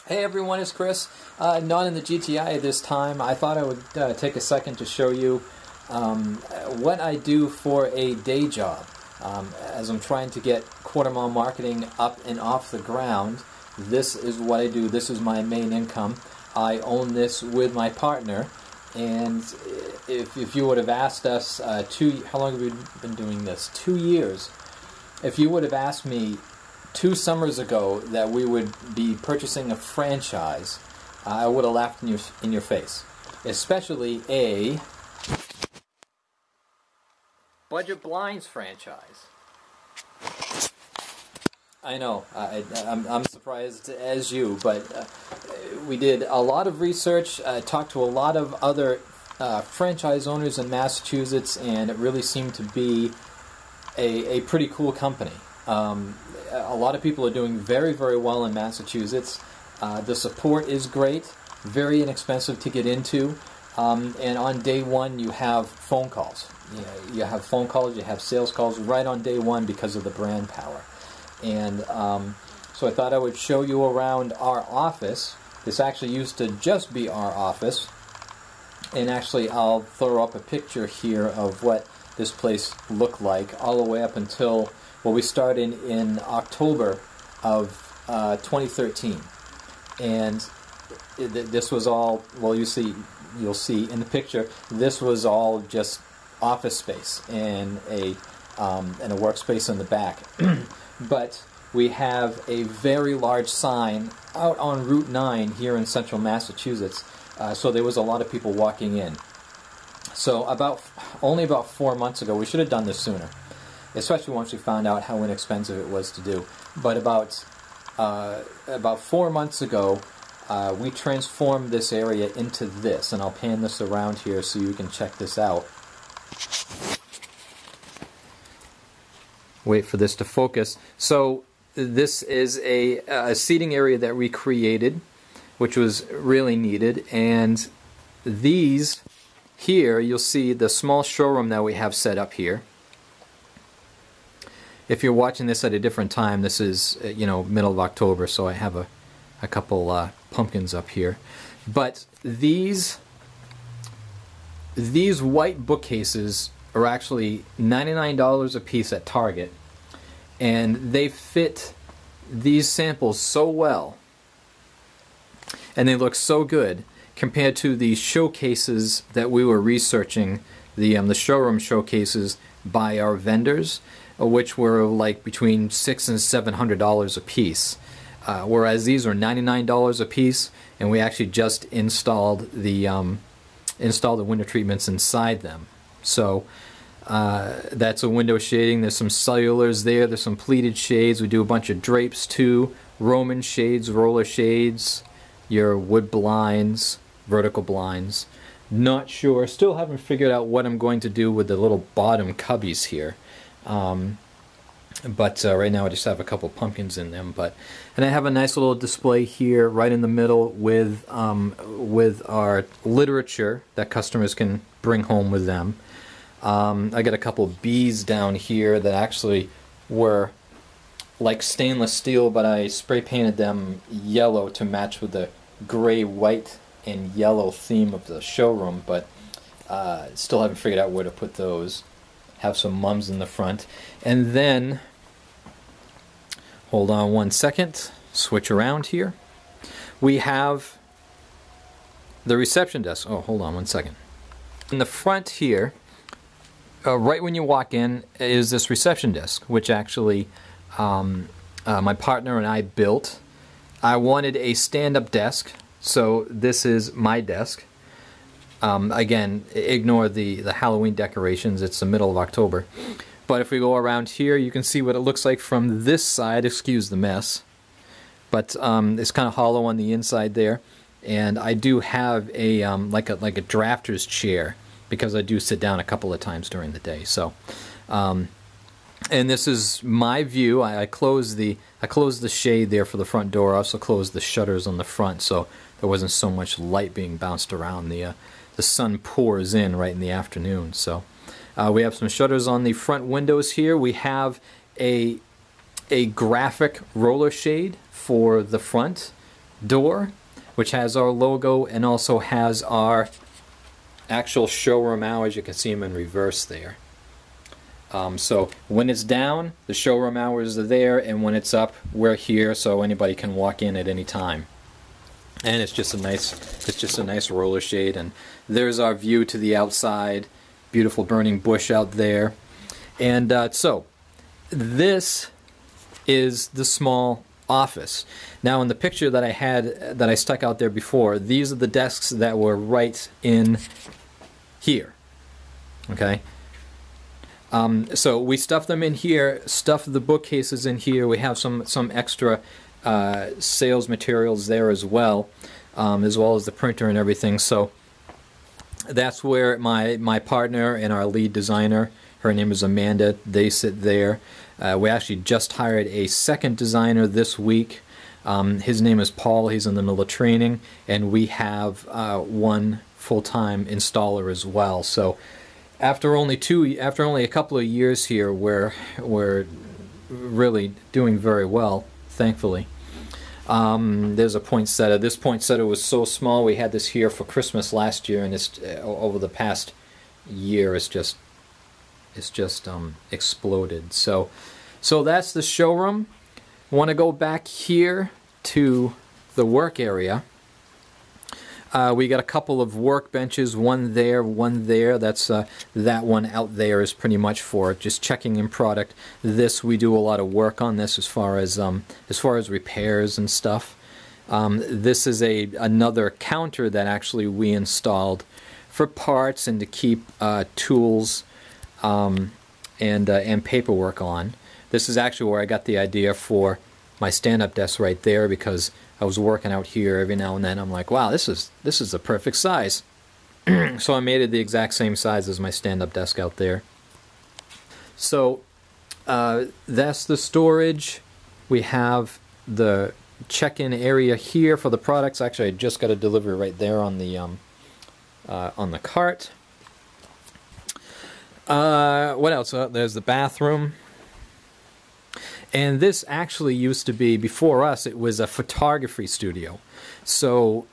Hey everyone, it's Chris. Not in the GTI this time. I thought I would take a second to show you what I do for a day job. As I'm trying to get quarter mile marketing up and off the ground, this is what I do. This is my main income. I own this with my partner, and if you would have asked us how long have we been doing this? 2 years. If you would have asked me 2 summers ago that we would be purchasing a franchise, I would have laughed in your face. Especially a budget blinds franchise. I know, I'm surprised as you, but we did a lot of research, talked to a lot of other franchise owners in Massachusetts, and it really seemed to be a pretty cool company. A lot of people are doing very, very well in Massachusetts. The support is great, very inexpensive to get into, and on day one you have phone calls. You have phone calls, you have sales calls right on day one because of the brand power. And so I thought I would show you around our office. This actually used to just be our office, and actually I'll throw up a picture here of what this place looked like all the way up until, well, we started in October of 2013, and this was all, well, you'll see in the picture, this was all just office space and a workspace in the back. But we have a very large sign out on Route 9 here in central Massachusetts, so there was a lot of people walking in. So only about 4 months ago, we should have done this sooner, especially once we found out how inexpensive it was to do. But about 4 months ago, we transformed this area into this, and I'll pan this around here so you can check this out. Wait for this to focus. So this is a seating area that we created, which was really needed, and these here, you'll see the small showroom that we have set up here. If you're watching this at a different time, this is, middle of October, so I have a couple pumpkins up here. But these white bookcases are actually $99 a piece at Target, and they fit these samples so well, and they look so good compared to the showcases that we were researching, the showroom showcases by our vendors, which were like between $600 and $700 a piece, whereas these are $99 a piece, and we actually just installed the window treatments inside them. So that's a window shading. There's some cellulars there. There's some pleated shades. We do a bunch of drapes too, Roman shades, roller shades, your wood blinds, vertical blinds. Not sure. Still haven't figured out what I'm going to do with the little bottom cubbies here. But right now I just have a couple pumpkins in them. And I have a nice little display here right in the middle with our literature that customers can bring home with them. I got a couple bees down here that actually were like stainless steel, but I spray painted them yellow to match with the gray, white, and yellow theme of the showroom, but still haven't figured out where to put those. Have some mums in the front. And then, hold on one second, switch around here. We have the reception desk. Oh, hold on one second. In the front here, right when you walk in, is this reception desk, which actually my partner and I built. I wanted a stand-up desk, so this is my desk. Again, ignore the Halloween decorations, it's the middle of October. But if we go around here, you can see what it looks like from this side, excuse the mess. But it's kind of hollow on the inside there. And I do have a like a drafter's chair, because I do sit down a couple of times during the day. So, and this is my view. I closed the shade there for the front door. I also closed the shutters on the front, so there wasn't so much light being bounced around. The sun pours in right in the afternoon. So we have some shutters on the front windows here. We have a graphic roller shade for the front. door, which has our logo and also has our actual showroom hours. You can see them in reverse there. So when it's down, the showroom hours are there, and when it's up, we're here, so anybody can walk in at any time. And it's just a nice roller shade. And there's our view to the outside. Beautiful burning bush out there. And so this is the small office. Now, in the picture that I had, that I stuck out there before, these are the desks that were right in here. Okay. So we stuffed them in here, stuffed the bookcases in here. We have some extra sales materials there as well as the printer and everything. So that's where my partner and our lead designer, her name is Amanda, they sit there. We actually just hired a second designer this week. His name is Paul. He's in the middle of training, and we have one full-time installer as well. So after only a couple of years here, we're really doing very well, thankfully. There's a poinsettia. This poinsettia was so small. We had this here for Christmas last year, and it's over the past year, it's just exploded. So that's the showroom. Want to go back here to the work area. We got a couple of workbenches, one there. That's that one out there is pretty much for just checking in product. This, we do a lot of work on this as far as repairs and stuff. This is another counter that actually we installed for parts and to keep tools and paperwork on. This is actually where I got the idea for my stand-up desk right there, because I was working out here every now and then. I'm like, wow, this is the perfect size. So I made it the exact same size as my stand-up desk out there. So that's the storage. We have the check-in area here for the products. Actually, I just got a delivery right there on the cart. What else? There's the bathroom. And this actually used to be, before us, it was a photography studio. So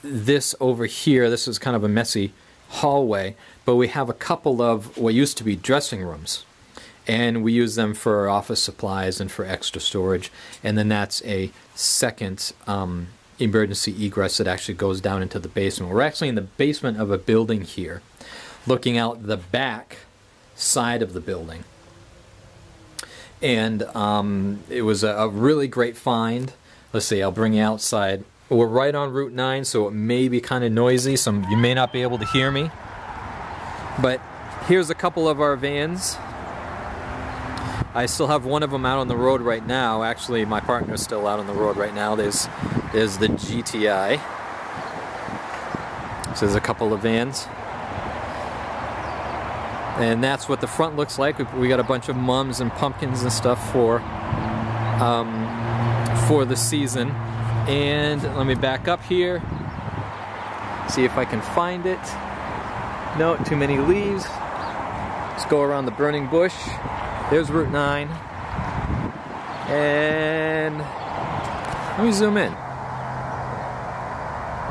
this over here, this is kind of a messy hallway, but we have a couple of what used to be dressing rooms. And we use them for office supplies and for extra storage. And then that's a second emergency egress that actually goes down into the basement. We're actually in the basement of a building here, looking out the back side of the building. And it was a really great find. Let's see, I'll bring you outside. We're right on Route 9, so it may be kind of noisy. You may not be able to hear me. But here's a couple of our vans. I still have one of them out on the road right now. Actually, my partner's still out on the road right now. There's the GTI. So there's a couple of vans. And that's what the front looks like. We got a bunch of mums and pumpkins and stuff for the season. And let me back up here, see if I can find it. No, too many leaves. Let's go around the burning bush. There's Route 9. And let me zoom in.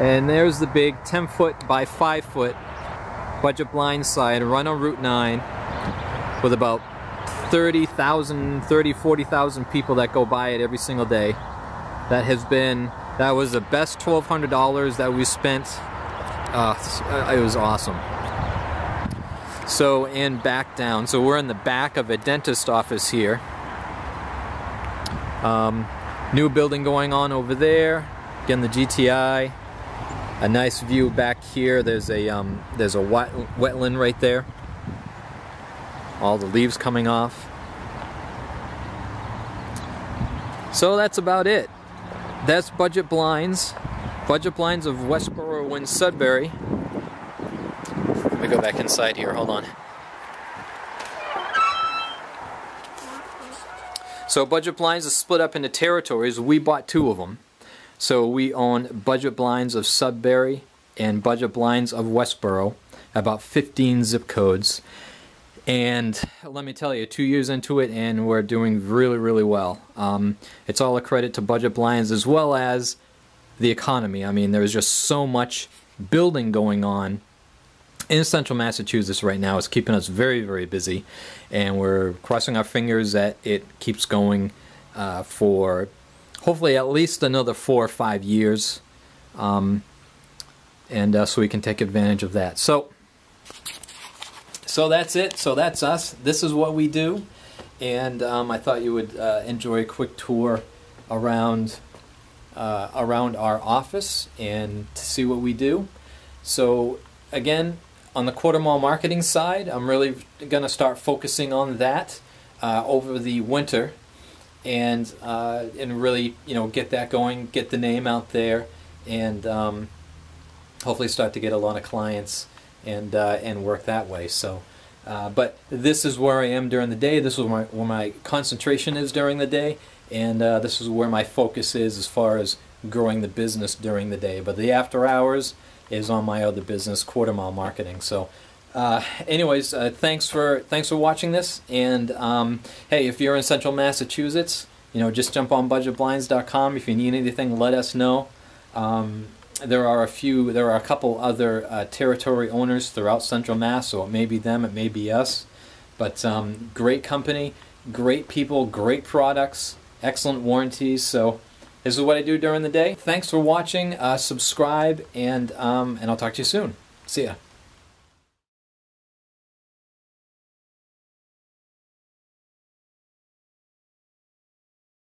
And there's the big 10-foot by 5-foot budget blind sign right on Route 9 with about 40,000 people that go by it every single day. That was the best $1,200 that we spent. It was awesome. So, and back down. So we're in the back of a dentist office here. New building going on over there. Again, the GTI. A nice view back here. There's a wetland right there. All the leaves coming off. So that's about it. That's budget blinds. Budget blinds of Westboro and Sudbury. Let me go back inside here. Hold on. So budget blinds is split up into territories. We bought 2 of them. So we own budget blinds of Sudbury and budget blinds of Westboro, about 15 zip codes. And let me tell you, 2 years into it, and we're doing really, really well. It's all a credit to budget blinds as well as the economy. I mean, there's just so much building going on in central Massachusetts right now. It's keeping us very, very busy, and we're crossing our fingers that it keeps going for hopefully at least another 4 or 5 years, and so we can take advantage of that. So that's it. So that's us. This is what we do, and I thought you would enjoy a quick tour around our office and to see what we do. So again, on the quarter mile marketing side, I'm really going to start focusing on that over the winter, and really, you know, get that going, get the name out there, and hopefully start to get a lot of clients and work that way. So, but this is where I am during the day. This is where my concentration is during the day, and this is where my focus is as far as growing the business during the day. But the after hours is on my other business, quarter mile marketing. So anyways, thanks for watching this, and hey, if you're in central Massachusetts, you know, just jump on budgetblinds.com. If you need anything, let us know. There are a couple other territory owners throughout central Mass, so it may be them, it may be us, but great company, great people, great products, excellent warranties. So this is what I do during the day. Thanks for watching. Subscribe, and I'll talk to you soon. See ya.